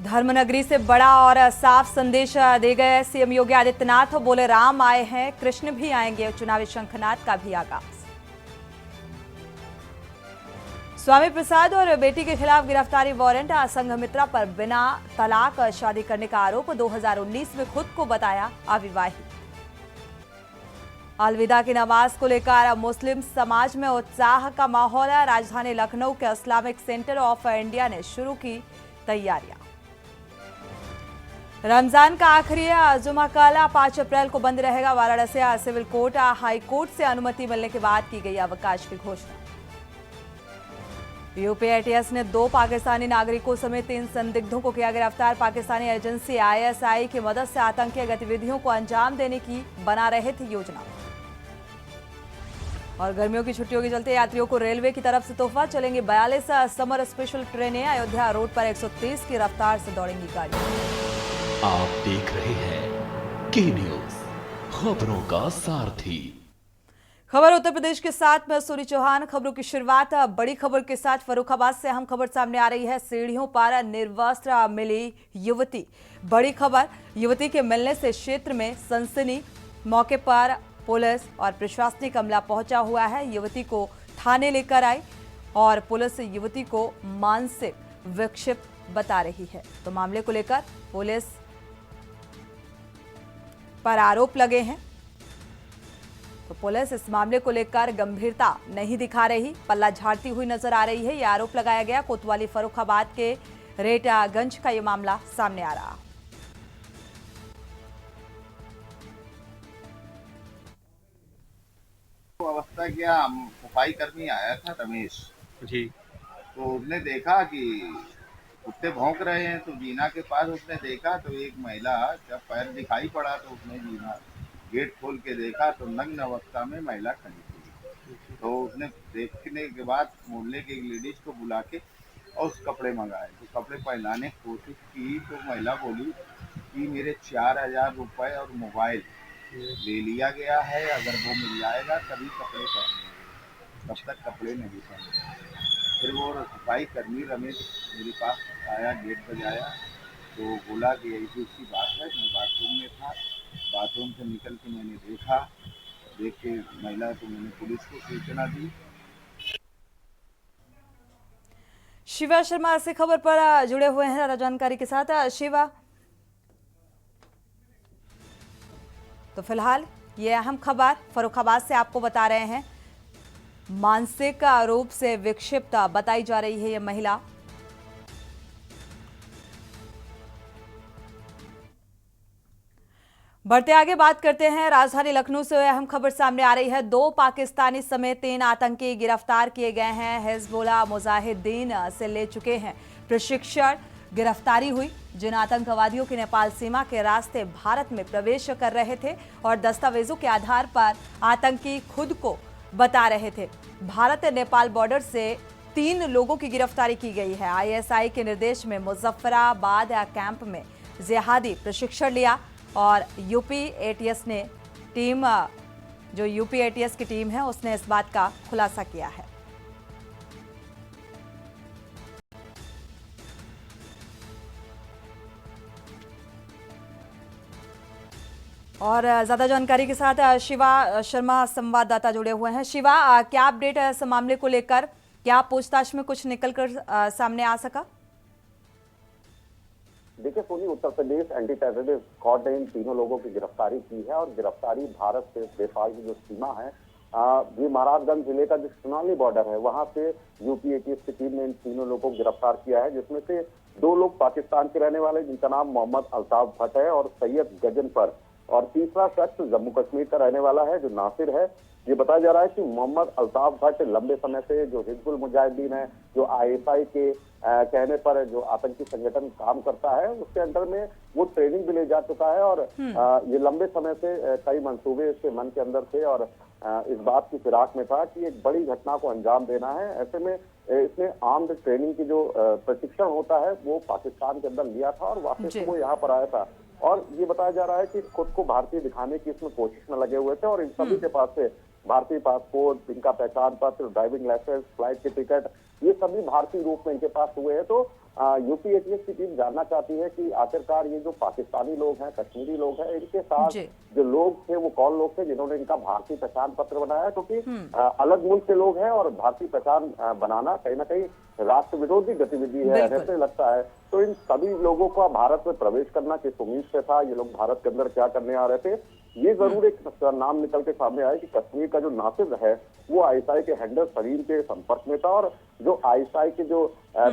धर्मनगरी से बड़ा और साफ संदेश दे गए सीएम योगी आदित्यनाथ। बोले राम आए हैं, कृष्ण भी आएंगे। चुनावी शंखनाद का भी आगाज। स्वामी प्रसाद और बेटी के खिलाफ गिरफ्तारी वारंट। संघमित्रा पर बिना तलाक शादी करने का आरोप। 2019 में खुद को बताया अविवाहित। अलविदा की नमाज को लेकर मुस्लिम समाज में उत्साह का माहौल है। राजधानी लखनऊ के इस्लामिक सेंटर ऑफ इंडिया ने शुरू की तैयारियां। रमजान का आखिरी जुमा कल 5 अप्रैल को बंद रहेगा। Varanasi civil court high court से अनुमति मिलने के बाद की गई अवकाश की घोषणा। यूपी एटीएस ने 2 पाकिस्तानी नागरिकों समेत 3 संदिग्धों को किया गिरफ्तार। पाकिस्तानी एजेंसी आईएसआई की मदद से आतंकी गतिविधियों को अंजाम देने की बना रहे थे योजना। और गर्मियों की छुट्टियों के चलते यात्रियों को रेलवे की तरफ से तोहफा। चलेंगी 42 समर स्पेशल ट्रेनें। अयोध्या रोड पर 130 की रफ्तार से दौड़ेंगी गाड़ियां। आप देख रहे हैं के न्यूज, खबरों का सारथी। खबर उत्तर प्रदेश के साथ मैं सूरी चौहान। खबरों की शुरुआत बड़ी खबर के साथ फर्रुखाबाद से अहम खबर सामने आ रही है। सीढ़ियों पर निर्वस्त्र मिली युवती। बड़ी खबर, युवती के मिलने से क्षेत्र में सनसनी। मौके पर पुलिस और प्रशासनिक अमला पहुंचा हुआ है। युवती को थाने लेकर आई और पुलिस युवती को मानसिक विक्षिप्त बता रही है। तो मामले को लेकर पुलिस पर आरोप लगे हैं। तो पुलिस इस मामले को लेकर गंभीरता नहीं दिखा रही, पल्ला झाड़ती हुई नजर आ रही है। यह आरोप लगाया गया। कोतवाली फर्रुखाबाद के रेटागंज का यह मामला सामने आ रहा। अवस्था क्या, सफाई कर्मी आया था रमेश जी। तो उसने देखा कि कुत्ते भौंक रहे हैं, तो जीना के पास उसने देखा तो एक महिला जब पैर दिखाई पड़ा तो उसने जीना गेट खोल के देखा तो नग्न अवस्था में महिला खड़ी थी। तो उसने देखने के बाद मोहल्ले के एक लेडीज को बुला के और उस कपड़े मंगाए। तो कपड़े पहनाने की कोशिश की तो महिला बोली कि मेरे 4000 रुपए और मोबाइल ले लिया गया है, अगर वो मिल जाएगा तभी कपड़े पहनेंगे, तब तक कपड़े नहीं पहनेंगे। फिर वो सफाई कर्मी रमेश मेरे पास आया, गेट बजाया तो बोला कि ऐसी ऐसी बात है। मैं बाथरूम में था, बाथरूम से निकल के मैंने देखा, देख के महिला को मैंने पुलिस को सूचना दी। शिवा शर्मा ऐसी खबर पर जुड़े हुए हैं ज्यादा जानकारी के साथ। शिवा, तो फिलहाल ये अहम खबर फर्रुखाबाद से आपको बता रहे हैं। मानसिक रूप से विक्षिप्त बताई जा रही है ये महिला। बढ़ते आगे बात करते हैं। राजधानी लखनऊ से अहम खबर सामने आ रही है। 2 पाकिस्तानी समेत 3 आतंकी गिरफ्तार किए गए हैं। हिजबुल्लाह मुजाहिदीन से ले चुके हैं प्रशिक्षण। गिरफ्तारी हुई जिन आतंकवादियों की नेपाल सीमा के रास्ते भारत में प्रवेश कर रहे थे और दस्तावेजों के आधार पर आतंकी खुद को बता रहे थे। भारत नेपाल बॉर्डर से 3 लोगों की गिरफ्तारी की गई है। आईएसआई के निर्देश में मुजफ्फराबाद कैंप में जिहादी प्रशिक्षण लिया और यूपी एटीएस ने टीम, जो यूपी एटीएस की टीम है, उसने इस बात का खुलासा किया है। और ज्यादा जानकारी के साथ शिवा शर्मा संवाददाता जुड़े हुए हैं। शिवा, क्या अपडेट है इस मामले को लेकर? क्या पूछताछ में कुछ निकलकर सामने आ सका? देखिए Soni, Uttar Pradesh anti terrorist squad ने इन तीनों लोगों की गिरफ्तारी की है और गिरफ्तारी भारत से नेपाल की जो सीमा है, ये महाराजगंज जिले का जो सोनाली बॉर्डर है, वहां से यूपी एटीएस की टीम ने इन तीनों लोगों को गिरफ्तार किया है, जिसमें से 2 लोग पाकिस्तान के रहने वाले जिनका नाम मोहम्मद अल्ताफ भट्ट है और सैयद गजनफर, और तीसरा शख्स जम्मू कश्मीर का रहने वाला है जो नासिर है। ये बताया जा रहा है कि मोहम्मद अल्ताफ भट्ट लंबे समय से जो हिजबुल मुजाहिदीन है, जो आईएसआई के कहने पर जो आतंकी संगठन काम करता है, उसके अंदर में वो ट्रेनिंग भी ले जा चुका है और ये लंबे समय से कई मंसूबे इसके मन के अंदर थे और इस बात की फिराक में था कि एक बड़ी घटना को अंजाम देना है। ऐसे में इसने आर्म्ड ट्रेनिंग की जो प्रशिक्षण होता है वो पाकिस्तान के अंदर लिया था और वापस वो यहाँ पर आया था। और ये बताया जा रहा है कि खुद को भारतीय दिखाने की इसमें कोशिश में लगे हुए थे और इन सभी के पास से भारतीय पासपोर्ट, इनका पहचान पत्र, ड्राइविंग लाइसेंस, फ्लाइट के टिकट, ये सभी भारतीय रूप में इनके पास हुए हैं। तो यूपी एटीएस की टीम जानना चाहती है कि आखिरकार ये जो पाकिस्तानी लोग हैं, कश्मीरी लोग हैं, इनके साथ जी। जो लोग थे वो कौन लोग थे जिन्होंने इनका भारतीय पहचान पत्र बनाया, क्योंकि अलग मुल्क के लोग हैं और भारतीय पहचान बनाना कहीं ना कहीं राष्ट्र विरोधी गतिविधि है, बिल्कुल। ऐसे लगता है। तो इन सभी लोगों का भारत में प्रवेश करना किस उम्मीद से था, ये लोग भारत के अंदर क्या करने आ रहे थे, ये जरूर एक नाम निकल के सामने आया कि कश्मीर का जो नासिर है वो आईएसआई के हैंडल सलीम के संपर्क में था, और जो आईएसआई के जो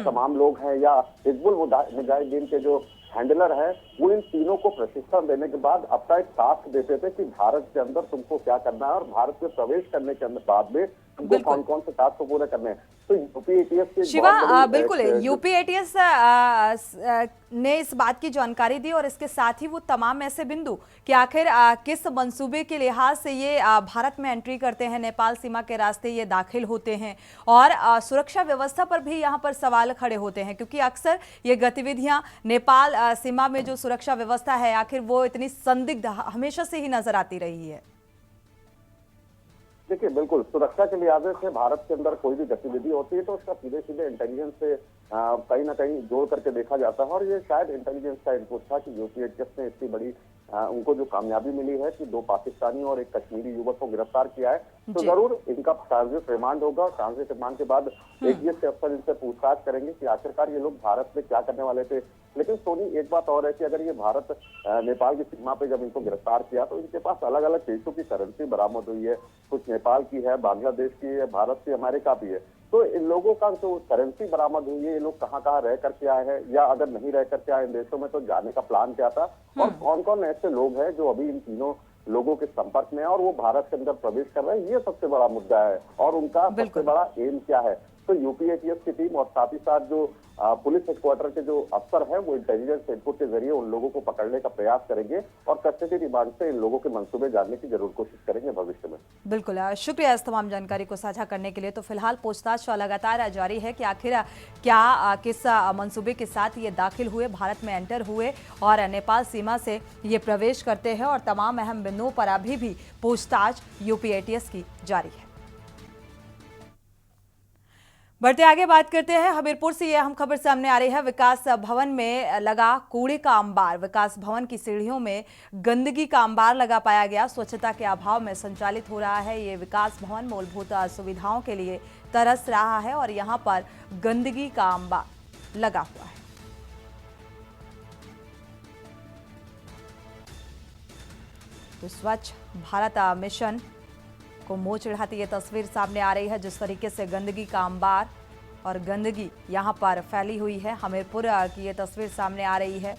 तमाम लोग हैं या हिजबुल मुजाहिदीन के जो हैंडलर है वो इन तीनों को प्रशिक्षण देने के बाद अपना एक टास्क देते थे कि भारत के अंदर तुमको क्या करना है और भारत में प्रवेश करने के अंदर बाद में तुमको कौन कौन से टास्क पूरे करने हैं। तो यूपी एटीएस के शिवा, बिल्कुल यूपी एटीएस ने इस बात की जानकारी दी और इसके साथ ही वो तमाम ऐसे बिंदु कि आखिर किस मंसूबे के लिहाज से ये भारत में एंट्री करते हैं, नेपाल सीमा के रास्ते ये दाखिल होते हैं, और सुरक्षा व्यवस्था पर भी यहाँ पर सवाल खड़े होते हैं, क्योंकि अक्सर ये गतिविधियां नेपाल सीमा में जो सुरक्षा व्यवस्था है आखिर वो इतनी संदिग्ध हमेशा से ही नजर आती रही है। देखिए, बिल्कुल सुरक्षा के लिहाज से भारत के अंदर कोई भी गतिविधि होती है तो उसका सीधे सीधे इंटेलिजेंस से कहीं ना कहीं जोड़ करके देखा जाता है, और ये शायद इंटेलिजेंस का इनपुट था कि यूपी एटीएस ने इतनी बड़ी उनको जो कामयाबी मिली है कि 2 पाकिस्तानी और 1 कश्मीरी युवक को गिरफ्तार किया है, तो जरूर इनका ट्रांजिट रिमांड होगा, और ट्रांजिट रिमांड के बाद एटीएस के अफसर इनसे पूछताछ करेंगे कि आखिरकार ये लोग भारत में क्या करने वाले थे। लेकिन सोनी, एक बात और है कि अगर ये भारत नेपाल की सीमा पे जब इनको गिरफ्तार किया तो इनके पास अलग अलग देशों की करेंसी बरामद हुई है, कुछ नेपाल की है, बांग्लादेश की है, भारत की, अमेरिका की है। तो इन लोगों का जो करेंसी बरामद हुई है, ये लोग कहाँ कहाँ रह करके आए हैं, या अगर नहीं रह करके आए इन देशों में तो जाने का प्लान क्या था, और कौन कौन ऐसे लोग हैं जो अभी इन तीनों लोगों के संपर्क में है और वो भारत के अंदर प्रवेश कर रहे हैं, ये सबसे बड़ा मुद्दा है, और उनका सबसे बड़ा एम क्या है। तो यूपी एटीएस की टीम और साथ ही साथ जो पुलिस हेडक्वार्टर के जो अफसर हैं वो इंटेलिजेंस इनपुट के जरिए उन लोगों को पकड़ने का प्रयास करेंगे और कस्टडी रिमांड से इन लोगों के मंसूबे जानने की जरूर कोशिश करेंगे भविष्य में। बिल्कुल, शुक्रिया इस तमाम जानकारी को साझा करने के लिए। तो फिलहाल पूछताछ लगातार जारी है कि आखिर क्या किस मंसूबे के साथ ये दाखिल हुए, भारत में एंटर हुए और नेपाल सीमा से ये प्रवेश करते हैं, और तमाम अहम बिंदुओं पर अभी भी पूछताछ यूपी एटीएस की जारी है। बढ़ते आगे बात करते हैं हमीरपुर से। यह अहम खबर सामने आ रही है। विकास भवन में लगा कूड़े का अंबार। विकास भवन की सीढ़ियों में गंदगी का अंबार लगा पाया गया। स्वच्छता के अभाव में संचालित हो रहा है ये विकास भवन। मूलभूत सुविधाओं के लिए तरस रहा है और यहां पर गंदगी का अंबार लगा हुआ है। तो स्वच्छ भारत मिशन को मोह चढ़ाती ये तस्वीर सामने आ रही है, जिस तरीके से गंदगी का अंबार और गंदगी यहां पर फैली हुई है। हमीरपुर की ये तस्वीर सामने आ रही है,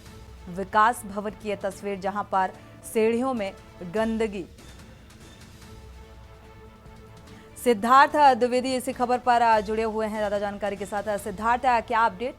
विकास भवन की ये तस्वीर जहां पर सीढ़ियों में गंदगी। सिद्धार्थ द्विवेदी इसी खबर पर जुड़े हुए हैं ज्यादा जानकारी के साथ। सिद्धार्थ, क्या अपडेट?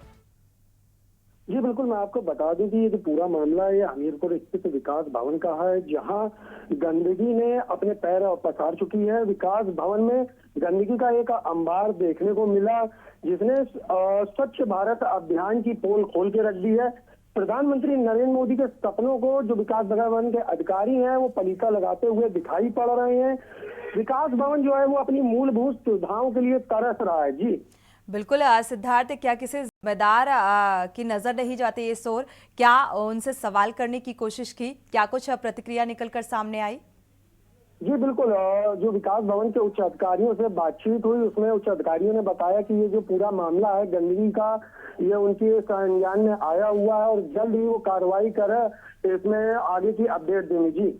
जी बिल्कुल, मैं आपको बता दूं कि ये जो पूरा मामला है हमीरपुर स्थित विकास भवन का है, जहां गंदगी ने अपने पैर पसार चुकी है। विकास भवन में गंदगी का एक अंबार देखने को मिला, जिसने स्वच्छ भारत अभियान की पोल खोल के रख दी है। प्रधानमंत्री नरेंद्र मोदी के सपनों को जो विकास भवन के अधिकारी हैं वो पलीका लगाते हुए दिखाई पड़ रहे हैं। विकास भवन जो है वो अपनी मूलभूत सुविधाओं के लिए तरस रहा है। जी बिल्कुल सिद्धार्थ, क्या किसी जिम्मेदार की नजर नहीं जाती इस ओर? क्या उनसे सवाल करने की कोशिश की? क्या कुछ प्रतिक्रिया निकलकर सामने आई? जी बिल्कुल, जो विकास भवन के उच्च अधिकारियों से बातचीत हुई उसमें उच्च अधिकारियों ने बताया कि ये जो पूरा मामला है गंदगी का, ये उनके संज्ञान में आया हुआ है और जल्द ही वो कार्रवाई करे, इसमें आगे की अपडेट देंगे। जी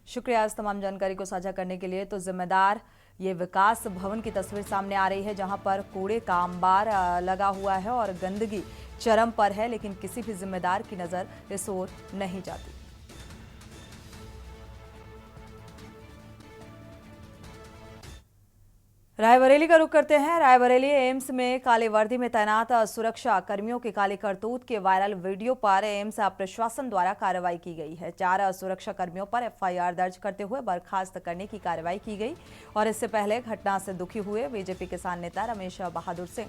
शुक्रिया इस तमाम जानकारी को साझा करने के लिए। तो जिम्मेदार ये विकास भवन की तस्वीर सामने आ रही है, जहां पर कूड़े का अंबार लगा हुआ है और गंदगी चरम पर है, लेकिन किसी भी जिम्मेदार की नजर इस ओर नहीं जाती। रायबरेली का रुख करते हैं। रायबरेली एम्स में काले वर्दी में तैनात सुरक्षा कर्मियों के काले करतूत के वायरल वीडियो पर एम्स प्रशासन द्वारा कार्रवाई की गई है। 4 सुरक्षा कर्मियों पर एफआईआर दर्ज करते हुए बर्खास्त करने की कार्रवाई की गई। और इससे पहले घटना से दुखी हुए बीजेपी किसान नेता रमेश बहादुर सिंह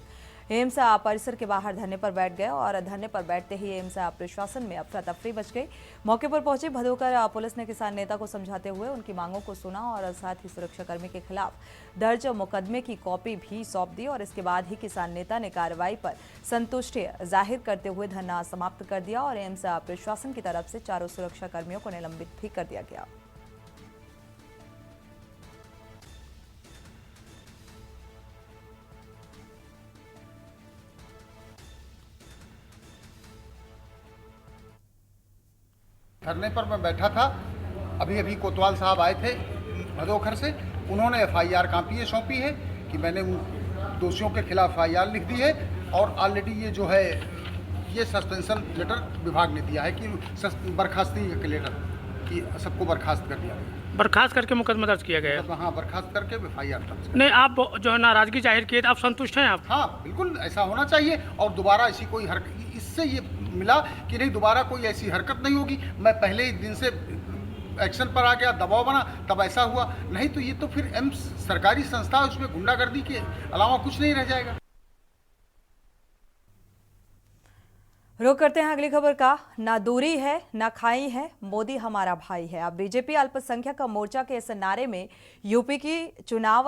एम्स परिसर के बाहर धरने पर बैठ गए और धरने पर बैठते ही एम्स प्रशासन में अफरा तफरी मच गई। मौके पर पहुंची भदोकर पुलिस ने किसान नेता को समझाते हुए उनकी मांगों को सुना और साथ ही सुरक्षाकर्मी के खिलाफ दर्ज मुकदमे की कॉपी भी सौंप दी और इसके बाद ही किसान नेता ने कार्रवाई पर संतुष्टि जाहिर करते हुए धरना समाप्त कर दिया और एम्स प्रशासन की तरफ से चारों सुरक्षा कर्मियों को निलंबित भी कर दिया गया। धरने पर मैं बैठा था, अभी कोतवाल साहब आए थे भदोखर से। उन्होंने एफआईआर कॉपी सौंपी है कि मैंने उन दोषियों के खिलाफ एफआईआर लिख दी है और ऑलरेडी ये जो है ये सस्पेंशन लेटर विभाग ने दिया है कि बर्खास्ती का लेटर कि सबको बर्खास्त कर दिया गया। बर्खास्त करके मुकदमा दर्ज किया गया है। हाँ, बर्खास्त करके एफआईआर दर्ज। नहीं, आप जो है नाराजगी जाहिर की, आप संतुष्ट हैं? आप? हाँ, बिल्कुल ऐसा होना चाहिए और दोबारा ऐसी कोई हरकत, इससे ये मिला कि नहीं दोबारा कोई ऐसी हरकत नहीं होगी। मैं पहले ही दिन से एक्शन पर आ गया, दबाव बना, तब ऐसा हुआ। नहीं तो ये तो फिर एम्स सरकारी संस्था है, उसमें गुंडागर्दी के अलावा कुछ नहीं रह जाएगा। रुख करते हैं अगली खबर का। ना दूरी है ना खाई है, मोदी हमारा भाई है। अब बीजेपी अल्पसंख्यक मोर्चा के इस नारे में यूपी की चुनाव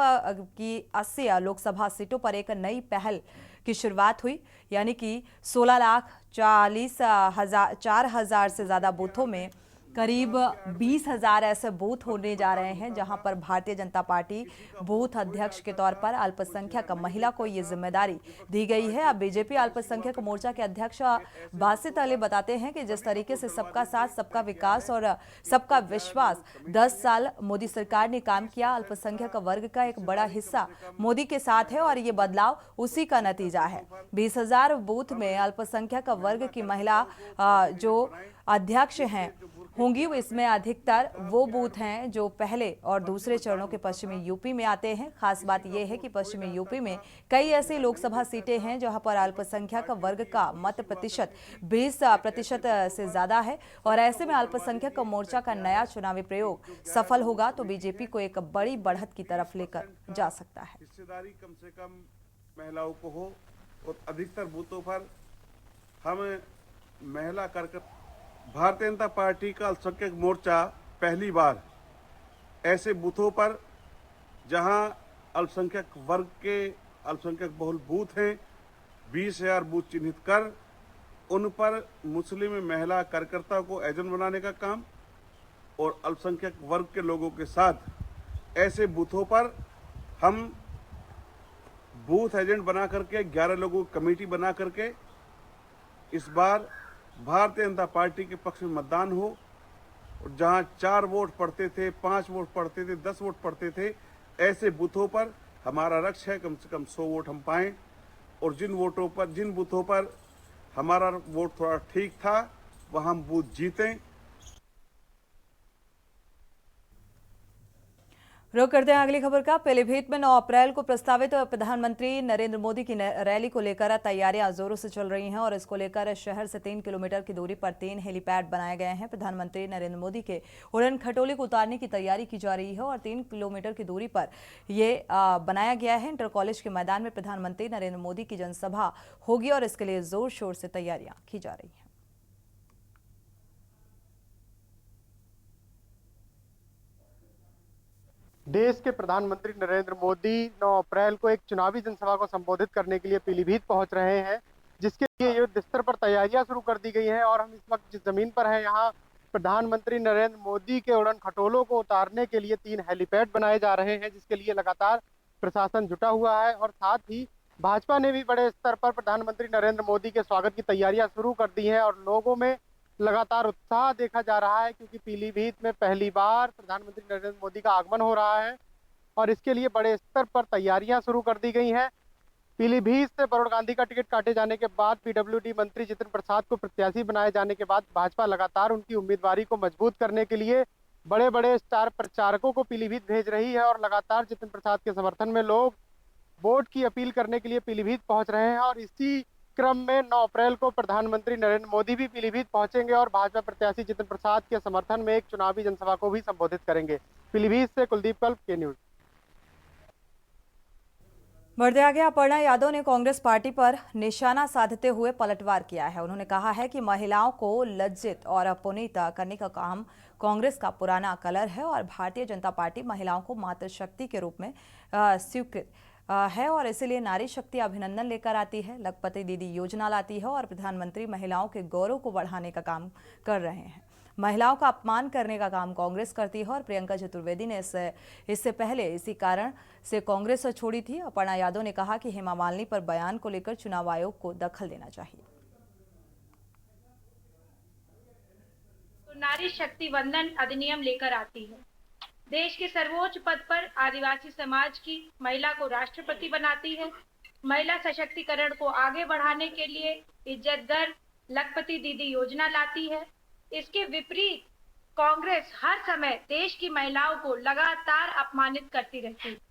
की 80 लोकसभा सीटों पर एक नई पहल की शुरुआत हुई, यानी कि 16,40,000 से ज्यादा बूथों में करीब 20,000 ऐसे बूथ होने जा रहे हैं जहां पर भारतीय जनता पार्टी बूथ अध्यक्ष के तौर पर अल्पसंख्यक महिला को ये जिम्मेदारी दी गई है। अब बीजेपी अल्पसंख्यक मोर्चा के अध्यक्ष बासित अली बताते हैं कि जिस तरीके से सबका साथ, सबका विकास और सबका विश्वास 10 साल मोदी सरकार ने काम किया, अल्पसंख्यक वर्ग का एक बड़ा हिस्सा मोदी के साथ है और ये बदलाव उसी का नतीजा है। 20,000 बूथ में अल्पसंख्यक वर्ग की महिला जो अध्यक्ष हैं होंगी, इसमें अधिकतर वो बूथ हैं जो पहले और दूसरे चरणों के पश्चिमी यूपी में आते हैं। खास बात यह है कि पश्चिमी यूपी में कई ऐसी लोकसभा सीटें हैं जहां पर अल्पसंख्यक वर्ग का मत प्रतिशत 20% से ज्यादा है और ऐसे में अल्पसंख्यक मोर्चा का नया चुनावी प्रयोग सफल होगा तो बीजेपी को एक बड़ी बढ़त की तरफ लेकर जा सकता है। हिस्सेदारी कम से कम महिलाओं को हो और अधिकतर बूथों पर हम महिला कार्यकर्ता भारतीय जनता पार्टी का अल्पसंख्यक मोर्चा पहली बार ऐसे बूथों पर जहां अल्पसंख्यक वर्ग के अल्पसंख्यक बहुल बूथ हैं 20,000 बूथ चिन्हित कर उन पर मुस्लिम महिला कार्यकर्ता को एजेंट बनाने का काम और अल्पसंख्यक वर्ग के लोगों के साथ ऐसे बूथों पर हम बूथ एजेंट बना करके 11 लोगों की कमेटी बना करके इस बार भारतीय जनता पार्टी के पक्ष में मतदान हो और जहां 4 वोट पड़ते थे, 5 वोट पड़ते थे, 10 वोट पड़ते थे, ऐसे बूथों पर हमारा लक्ष्य है कम से कम 100 वोट हम पाएं और जिन बूथों पर हमारा वोट थोड़ा ठीक था वहां हम बूथ जीतें। रुक करते हैं अगली खबर का। पीलीभीत में 9 अप्रैल को प्रस्तावित प्रधानमंत्री नरेंद्र मोदी की रैली को लेकर तैयारियां जोरों से चल रही हैं और इसको लेकर शहर से 3 किलोमीटर की दूरी पर 3 हेलीपैड बनाए गए हैं। प्रधानमंत्री नरेंद्र मोदी के उड़न खटोले को उतारने की तैयारी की जा रही है और 3 किलोमीटर की दूरी पर ये बनाया गया है। इंटर कॉलेज के मैदान में प्रधानमंत्री नरेंद्र मोदी की जनसभा होगी और इसके लिए जोर शोर से तैयारियां की जा रही हैं। देश के प्रधानमंत्री नरेंद्र मोदी 9 अप्रैल को एक चुनावी जनसभा को संबोधित करने के लिए पीलीभीत पहुंच रहे हैं, जिसके लिए युद्ध स्तर पर तैयारियां शुरू कर दी गई हैं और हम इस वक्त जिस जमीन पर हैं यहाँ प्रधानमंत्री नरेंद्र मोदी के उड़न खटोलों को उतारने के लिए 3 हेलीपैड बनाए जा रहे हैं, जिसके लिए लगातार प्रशासन जुटा हुआ है और साथ ही भाजपा ने भी बड़े स्तर पर प्रधानमंत्री नरेंद्र मोदी के स्वागत की तैयारियां शुरू कर दी हैं और लोगों में लगातार उत्साह देखा जा रहा है क्योंकि पीलीभीत में पहली बार प्रधानमंत्री नरेंद्र मोदी का आगमन हो रहा है और इसके लिए बड़े स्तर पर तैयारियां शुरू कर दी गई हैं। पीलीभीत से वरुण गांधी का टिकट काटे जाने के बाद पीडब्ल्यूडी मंत्री जितिन प्रसाद को प्रत्याशी बनाए जाने के बाद भाजपा लगातार उनकी उम्मीदवारी को मजबूत करने के लिए बड़े बड़े स्टार प्रचारकों को पीलीभीत भेज रही है और लगातार जितिन प्रसाद के समर्थन में लोग वोट की अपील करने के लिए पीलीभीत पहुंच रहे हैं और इसी क्रम में 9 अप्रैल को प्रधानमंत्री नरेंद्र मोदी भी पीलीभीत पहुंचेंगे और भाजपा प्रत्याशी जितिन प्रसाद के समर्थन में एक चुनावी जनसभा को भी संबोधित करेंगे। पीलीभीत से कुलदीप कल्प, के न्यूज। बढ़ते आगे अपर्णा यादव ने कांग्रेस पार्टी पर निशाना साधते हुए पलटवार किया है। उन्होंने कहा है कि महिलाओं को लज्जित और अपमानित करने का काम कांग्रेस का पुराना कलर है और भारतीय जनता पार्टी महिलाओं को मातृशक्ति के रूप में स्वीकृत है और इसीलिए नारी शक्ति अभिनंदन लेकर आती है, लखपति दीदी योजना लाती है और प्रधानमंत्री महिलाओं के गौरव को बढ़ाने का काम कर रहे हैं। महिलाओं का अपमान करने का काम कांग्रेस करती है और प्रियंका चतुर्वेदी ने इससे पहले इसी कारण से कांग्रेस छोड़ी थी। अपर्णा यादव ने कहा कि हेमा मालिनी पर बयान को लेकर चुनाव आयोग को दखल देना चाहिए। तो नारी शक्ति वंदन अधिनियम लेकर आती है, देश के सर्वोच्च पद पर आदिवासी समाज की महिला को राष्ट्रपति बनाती है, महिला सशक्तिकरण को आगे बढ़ाने के लिए इज्जत दर लखपति दीदी योजना लाती है। इसके विपरीत कांग्रेस हर समय देश की महिलाओं को लगातार अपमानित करती रहती है।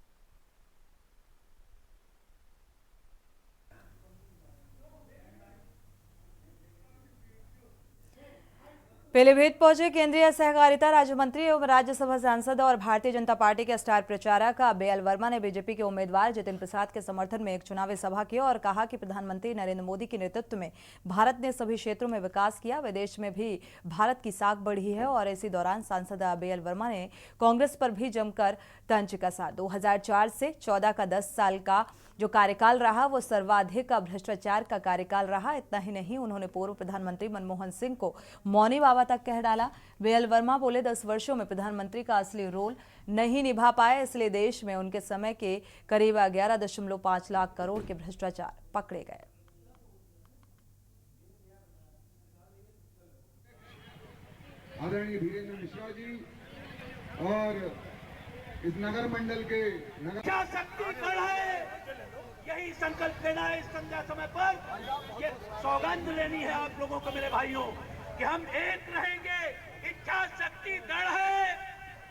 पीलीभीत पहुंचे केंद्रीय सहकारिता राज्य मंत्री एवं राज्यसभा सांसद और भारतीय जनता पार्टी के स्टार प्रचारक बीएल वर्मा ने बीजेपी के उम्मीदवार जितिन प्रसाद के समर्थन में एक चुनावी सभा की और कहा कि प्रधानमंत्री नरेंद्र मोदी के नेतृत्व में भारत ने सभी क्षेत्रों में विकास किया, विदेश में भी भारत की साख बढ़ी है। और इसी दौरान सांसद बीएल वर्मा ने कांग्रेस पर भी जमकर तंज कसा। 2004 से 14 का 10 साल का जो कार्यकाल रहा वो सर्वाधिक भ्रष्टाचार का कार्यकाल रहा। इतना ही नहीं, उन्होंने पूर्व प्रधानमंत्री मनमोहन सिंह को मौनी बाबा तक कह डाला। बीएल वर्मा बोले 10 वर्षों में प्रधानमंत्री का असली रोल नहीं निभा पाए, इसलिए देश में उनके समय के करीब 11.5 लाख करोड़ के भ्रष्टाचार पकड़े गए। आदरणीय वीरेंद्र मिश्रा जी और इस नगर मंडल के क्या शक्तिगढ़ है, यही संकल्प लेना है इस संध्या समय पर। ये सौगंध लेनी है आप लोगों को मेरे भाइयों कि हम एक रहेंगे। इच्छा शक्ति दृढ़ है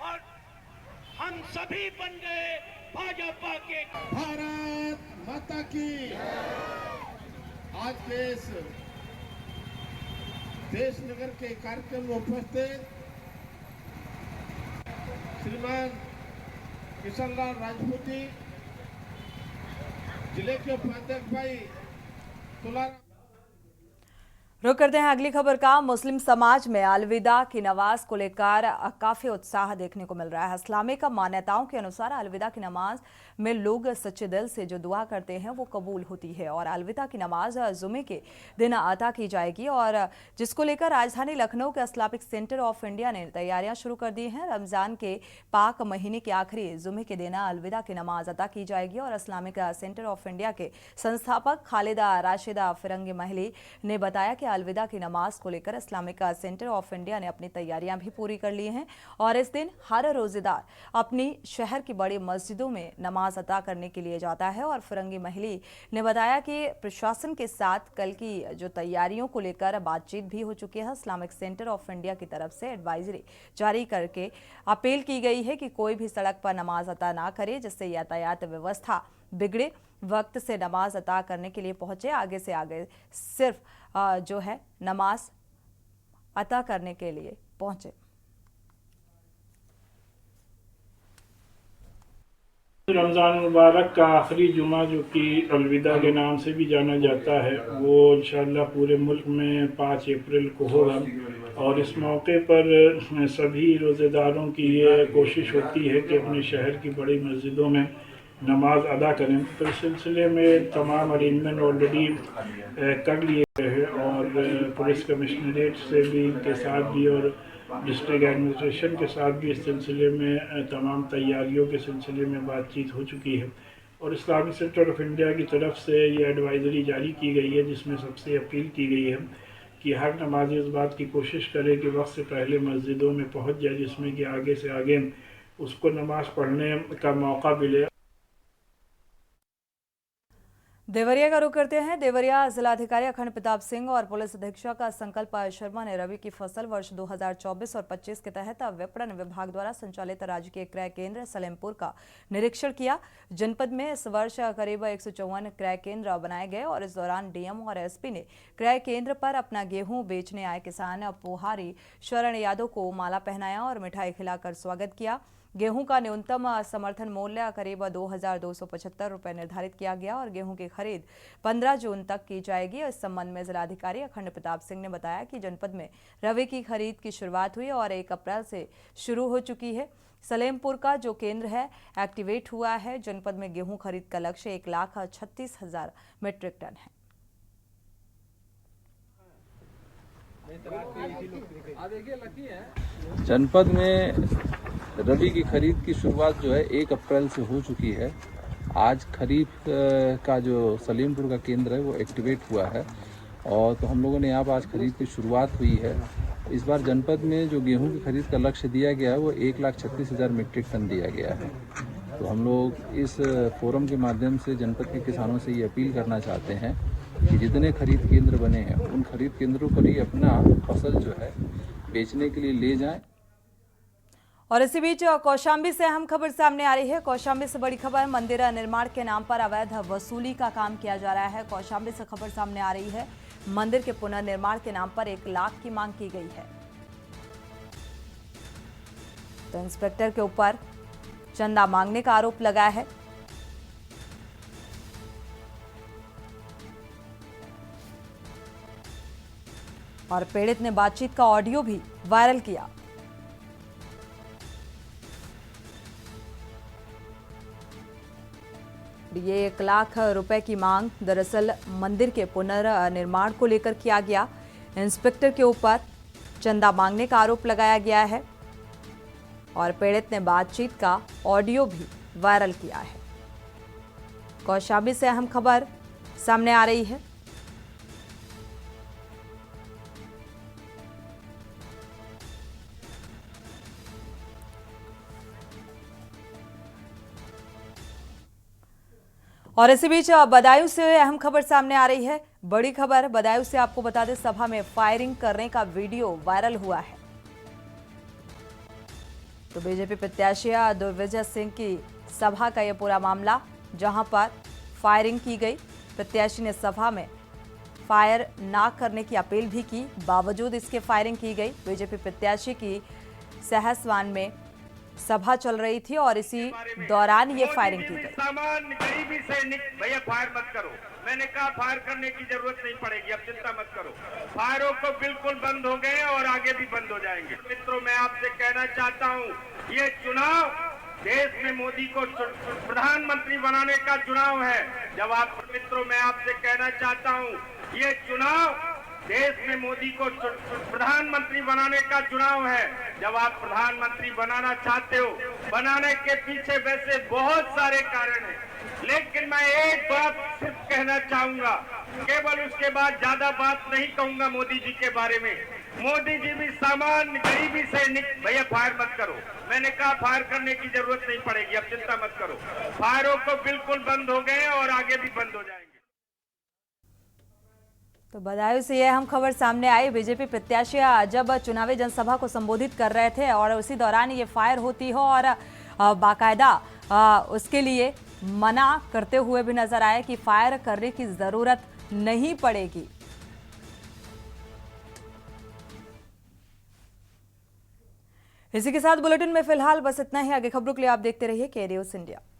और हम सभी बन गए भाजपा के। भारत माता की। आज के इस देश नगर के कार्यक्रम में उपस्थित श्रीमान किशनलाल राजपूती, जिले के उपाध्यक्ष भाई तुलाराम। रुक करते हैं अगली खबर का। मुस्लिम समाज में अलविदा की नमाज को लेकर काफी उत्साह देखने को मिल रहा है। इस्लामिक मान्यताओं के अनुसार अलविदा की नमाज में लोग सच्चे दिल से जो दुआ करते हैं वो कबूल होती है और अलविदा की नमाज जुमे के दिन अता की जाएगी और जिसको लेकर राजधानी लखनऊ के इस्लामिक सेंटर ऑफ इंडिया ने तैयारियां शुरू कर दी हैं। रमजान के पाक महीने के आखिरी जुमे के दिन अलविदा की नमाज अता की जाएगी और इस्लामिक सेंटर ऑफ इंडिया के संस्थापक खालिदा राशिदा फिरंगी महली ने बताया कि अलविदा की नमाज को लेकर इस्लामिक सेंटर ऑफ इंडिया ने अपनी तैयारियां भी पूरी कर ली हैं और इस दिन हर रोजेदार अपनी शहर की बड़ी मस्जिदों में नमाज अता करने के लिए जाता है। और फिरंगी महली ने बताया कि प्रशासन के साथ कल की जो तैयारियों को लेकर बातचीत भी हो चुकी है। इस्लामिक सेंटर ऑफ इंडिया की तरफ से एडवाइजरी जारी करके अपील की गई है कि कोई भी सड़क पर नमाज अता ना करे जिससे यातायात व्यवस्था बिगड़े। वक्त से नमाज अता करने के लिए पहुंचे, आगे से आगे सिर्फ जो है नमाज अता करने के लिए पहुंचे। रमज़ान मुबारक का आखिरी जुमा जो कि अलविदा के नाम से भी जाना जाता है वो इंशाअल्लाह पूरे मुल्क में 5 अप्रैल को होगा और इस मौके पर सभी रोज़ेदारों की ये कोशिश होती है कि अपने शहर की बड़ी मस्जिदों में नमाज अदा करें। तो इस सिलसिले में तमाम अरेंजमेंट ऑलरेडी कर लिए गए हैं और पुलिस कमिश्नरेट से भी इनके साथ भी और डिस्ट्रिक्ट एडमिनिस्ट्रेशन के साथ भी इस सिलसिले में तमाम तैयारियों के सिलसिले में बातचीत हो चुकी है और इस्लामिक सेंटर ऑफ इंडिया की तरफ से ये एडवाइज़री जारी की गई है जिसमें सबसे अपील की गई है कि हर नमाज़ी इस बात की कोशिश करे कि वक्त से पहले मस्जिदों में पहुंच जाए जिसमें कि आगे से आगे उसको नमाज पढ़ने का मौका मिले। देवरिया का रुख करते हैं। देवरिया जिलाधिकारी अखंड प्रताप सिंह और पुलिस अधीक्षक संकल्प शर्मा ने रबी की फसल वर्ष 2024 और 25 के तहत विपणन विभाग द्वारा संचालित राजकीय क्रय केंद्र सलेमपुर का निरीक्षण किया। जनपद में इस वर्ष करीब 154 क्रय केंद्र बनाए गए और इस दौरान डीएम और एसपी ने क्रय केंद्र पर अपना गेहूं बेचने आए किसान पोहारी शरण यादव को माला पहनाया और मिठाई खिलाकर स्वागत किया। गेहूं का न्यूनतम समर्थन मूल्य करीब 2,275 रुपये निर्धारित किया गया और गेहूं की खरीद 15 जून तक की जाएगी। इस संबंध में जिलाधिकारी अखंड प्रताप सिंह ने बताया कि जनपद में रबी की खरीद की शुरुआत हुई और 1 अप्रैल से शुरू हो चुकी है। सलेमपुर का जो केंद्र है एक्टिवेट हुआ है। जनपद में गेहूं खरीद का लक्ष्य 1,36,000 मीट्रिक टन है। जनपद में रबी की खरीद की शुरुआत जो है 1 अप्रैल से हो चुकी है। आज खरीफ का जो सलीमपुर का केंद्र है वो एक्टिवेट हुआ है और तो हम लोगों ने यहाँ पर आज खरीद की शुरुआत हुई है। इस बार जनपद में जो गेहूं की खरीद का लक्ष्य दिया गया है वो 1,36,000 मीट्रिक टन दिया गया है। तो हम लोग इस फोरम के माध्यम से जनपद के किसानों से ये अपील करना चाहते हैं कि जितने खरीद केंद्र बने हैं उन खरीद केंद्रों पर ही अपना फसल जो है बेचने के लिए ले जाएं। और इसी बीच कौशाम्बी से अहम खबर सामने आ रही है। कौशाम्बी से बड़ी खबर, मंदिर निर्माण के नाम पर अवैध वसूली का काम किया जा रहा है। कौशाम्बी से खबर सामने आ रही है, मंदिर के पुनर्निर्माण के नाम पर 1 लाख की मांग की गई है। तो इंस्पेक्टर के ऊपर चंदा मांगने का आरोप लगा है। और पीड़ित ने बातचीत का ऑडियो भी वायरल किया। ये 1 लाख रुपए की मांग दरअसल मंदिर के पुनर्निर्माण को लेकर किया गया। इंस्पेक्टर के ऊपर चंदा मांगने का आरोप लगाया गया है और पीड़ित ने बातचीत का ऑडियो भी वायरल किया है। कौशाम्बी से अहम खबर सामने आ रही है। और इसी बीच बदायूं से अहम खबर सामने आ रही है। बड़ी खबर बदायूं से, आपको बता दें सभा में फायरिंग करने का वीडियो वायरल हुआ है। तो बीजेपी प्रत्याशी दुर्विजय सिंह की सभा का यह पूरा मामला, जहां पर फायरिंग की गई। प्रत्याशी ने सभा में फायर ना करने की अपील भी की, बावजूद इसके फायरिंग की गई। बीजेपी प्रत्याशी की सहसवान में सभा चल रही थी और इसी दौरान ये फायरिंग की गई। सामान्य गरीबी से भैया फायर मत करो, मैंने कहा फायर करने की जरूरत नहीं पड़ेगी, अब चिंता मत करो। फायरों को बिल्कुल बंद हो गए और आगे भी बंद हो जाएंगे। मित्रों, मैं आपसे कहना चाहता हूँ, ये चुनाव देश में मोदी को प्रधानमंत्री बनाने का चुनाव है। जब आप मित्रों, मैं आपसे कहना चाहता हूँ, ये चुनाव देश में मोदी को प्रधानमंत्री बनाने का चुनाव है। जब आप प्रधानमंत्री बनाना चाहते हो, बनाने के पीछे वैसे बहुत सारे कारण हैं, लेकिन मैं एक बात सिर्फ कहना चाहूंगा, केवल उसके बाद ज्यादा बात नहीं कहूंगा मोदी जी के बारे में। मोदी जी भी सामान्य गरीबी से भैया फायर मत करो, मैंने कहा फायर करने की जरूरत नहीं पड़ेगी, अब चिंता मत करो। फायरों को बिल्कुल बंद हो गए और आगे भी बंद हो जाएंगे। तो बदायूं से यह अहम खबर सामने आई। बीजेपी प्रत्याशी जब चुनावी जनसभा को संबोधित कर रहे थे और उसी दौरान ये फायर होती हो और बाकायदा उसके लिए मना करते हुए भी नजर आए कि फायर करने की जरूरत नहीं पड़ेगी। इसी के साथ बुलेटिन में फिलहाल बस इतना ही। आगे खबरों के लिए आप देखते रहिए के न्यूज़ इंडिया।